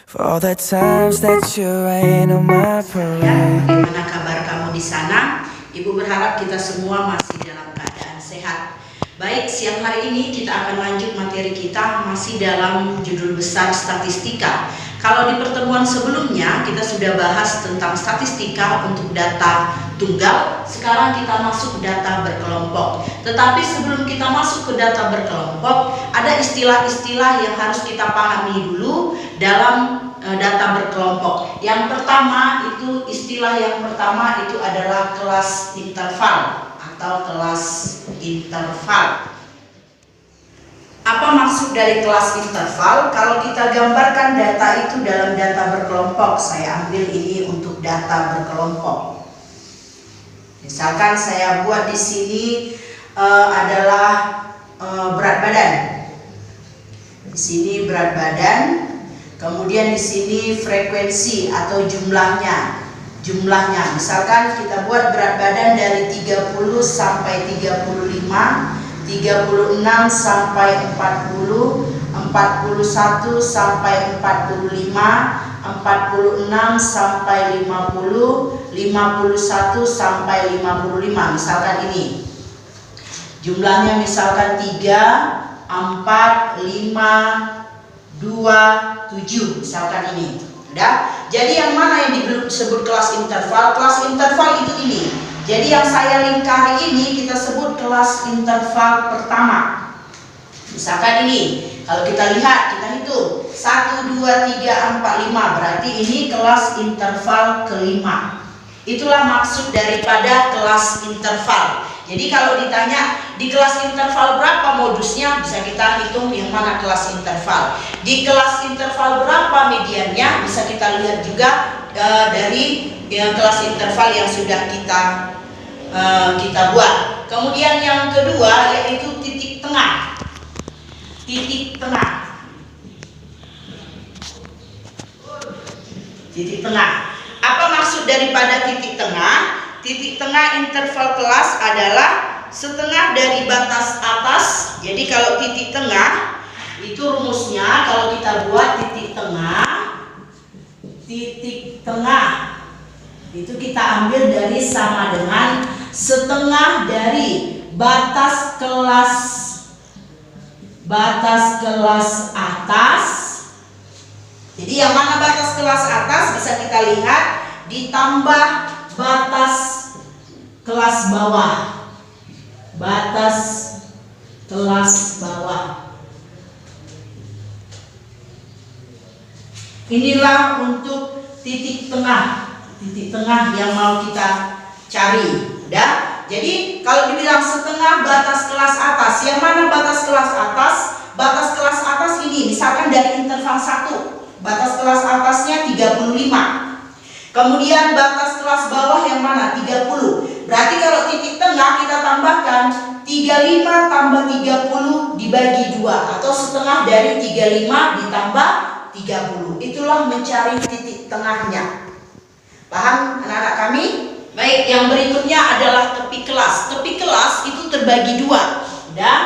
For all the times that you rain on my parade. Bagaimana kabar kamu di sana? Ibu berharap kita semua masih dalam keadaan sehat. Baik, siang hari ini kita akan lanjut materi kita masih dalam judul besar statistika. Kalau di pertemuan sebelumnya kita sudah bahas tentang statistika untuk data tunggal, sekarang kita masuk data berkelompok. Tetapi sebelum kita masuk ke data berkelompok, ada istilah-istilah yang harus kita pahami dulu dalam data berkelompok. Yang pertama itu istilah yang pertama itu adalah kelas interval atau kelas interval. Apa maksud dari kelas interval? Kalau kita gambarkan data itu dalam data berkelompok, saya ambil ini untuk data berkelompok. Misalkan saya buat di sini adalah berat badan. Di sini berat badan. Kemudian di sini frekuensi atau jumlahnya. Misalkan kita buat berat badan dari 30 sampai 35, 36 sampai 40, 41 sampai 45, 46 sampai 50, 51 sampai 55. Misalkan ini. Jumlahnya misalkan 3, 4, 5, 2, 7, misalkan ini. Udah? Jadi yang mana yang disebut kelas interval? Kelas interval itu ini. Jadi yang saya lingkari ini kita sebut kelas interval pertama. Misalkan ini. Kalau kita lihat, kita hitung 1, 2, 3, 4, 5. Berarti ini kelas interval kelima. Itulah maksud daripada kelas interval. Jadi kalau ditanya di kelas interval berapa modusnya, bisa kita hitung yang mana kelas interval. Di kelas interval berapa mediannya, bisa kita lihat juga dari kelas interval yang sudah kita buat. Kemudian yang kedua yaitu titik tengah. Titik tengah. Titik tengah. Apa maksud daripada titik tengah? Titik tengah interval kelas adalah setengah dari batas atas. Jadi kalau titik tengah itu rumusnya, kalau kita buat titik tengah itu kita ambil dari sama dengan setengah dari batas kelas atas. Jadi yang mana batas kelas atas bisa kita lihat ditambah batas kelas bawah. Batas kelas bawah. Inilah untuk titik tengah. Titik tengah yang mau kita cari. Udah? Jadi kalau dibilang setengah batas kelas atas, yang mana batas kelas atas? Batas kelas atas ini misalkan dari interval 1. Batas kelas atasnya 35. Kemudian batas kelas bawah yang mana? 30. Berarti kalau titik tengah kita tambahkan 35 tambah 30 dibagi 2, atau setengah dari 35 ditambah 30. Itulah mencari titik tengahnya. Paham anak-anak kami? Baik, yang berikutnya adalah tepi kelas. Tepi kelas itu terbagi 2. Udah?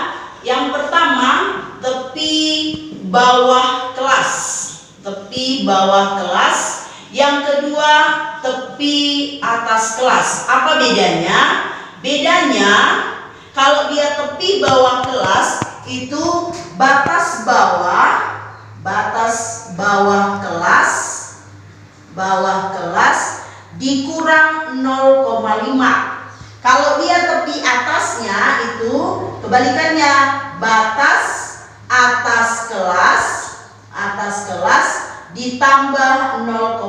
Yang pertama tepi bawah kelas. Tepi bawah kelas. Yang kedua tepi atas kelas. Apa bedanya? Bedanya kalau dia tepi bawah kelas itu batas kelas dikurang 0,5. Kalau dia tepi atasnya itu kebalikannya, batas atas kelas ditambah 0,5.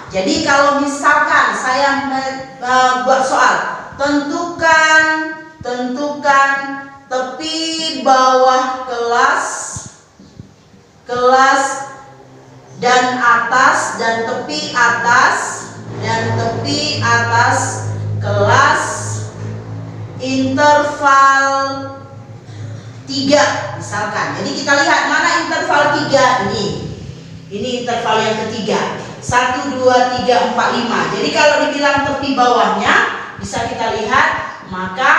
Jadi kalau misalkan saya buat soal, tentukan tepi bawah kelas dan atas, dan tepi atas kelas interval 3 misalkan. Jadi kita lihat mana interval 3 ini. Ini interval yang ketiga. 1, 2, 3, 4, 5. Jadi kalau dibilang tepi bawahnya bisa kita lihat, maka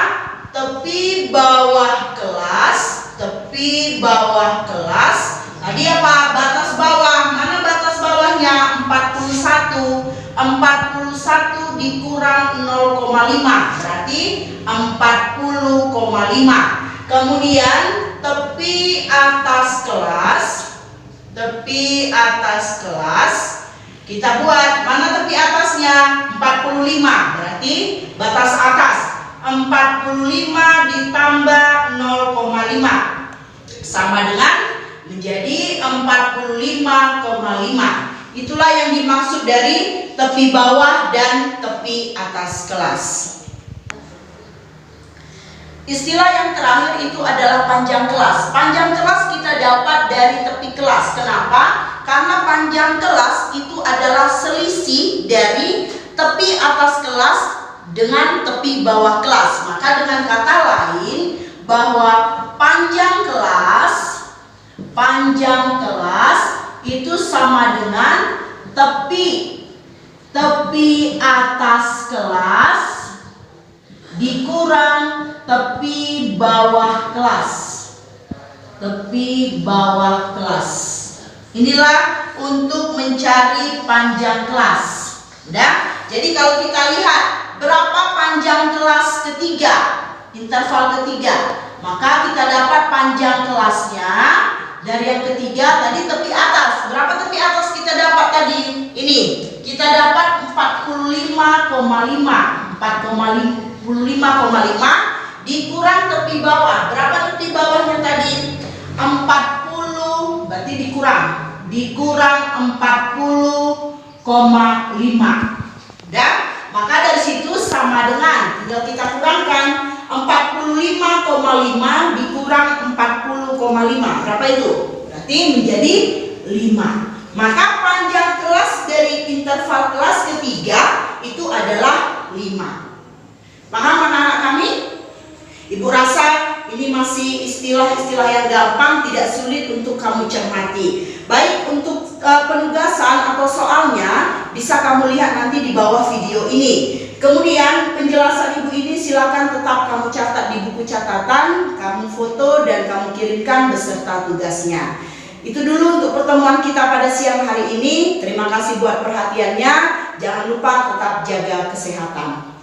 tepi bawah kelas tadi apa? Batas bawah. Mana batas 41 dikurang 0,5 berarti 40,5. Kemudian tepi atas kelas kita buat, mana tepi atasnya? 45, berarti batas atas 45 ditambah 0,5 sama dengan menjadi 45,5. Itulah yang dimaksud dari tepi bawah dan tepi atas kelas. Istilah yang terakhir itu adalah panjang kelas. Panjang kelas kita dapat dari tepi kelas. Kenapa? Karena panjang kelas itu adalah selisih dari tepi atas kelas dengan tepi bawah kelas. Maka dengan kata lain bahwa panjang kelas itu sama dengan tepi atas kelas dikurang tepi bawah kelas. Inilah untuk mencari panjang kelas. Udah? Jadi kalau kita lihat berapa panjang kelas ketiga, interval ketiga, maka kita dapat panjang kelasnya dari yang ketiga tadi tepi atas. Berapa tepi atas kita dapat tadi? Ini kita dapat 45,5 dikurang tepi bawah. Berapa tepi bawahnya tadi? 40, berarti dikurang 40,5. Dan maka dari situ sama dengan, tinggal kita kurangkan 45,5 dikurang 40,5. Berapa itu? Berarti menjadi 5. Maka panjang kelas dari interval kelas ketiga itu adalah 5. Paham anak-anak kami? Ibu rasa ini masih istilah-istilah yang gampang, tidak sulit untuk kamu cermati. Baik untuk penugasan atau soalnya bisa kamu lihat nanti di bawah video ini. Kemudian penjelasan ibu ini silakan tetap kamu catat di buku catatan, kamu foto dan kamu kirimkan beserta tugasnya. Itu dulu untuk pertemuan kita pada siang hari ini. Terima kasih buat perhatiannya. Jangan lupa tetap jaga kesehatan.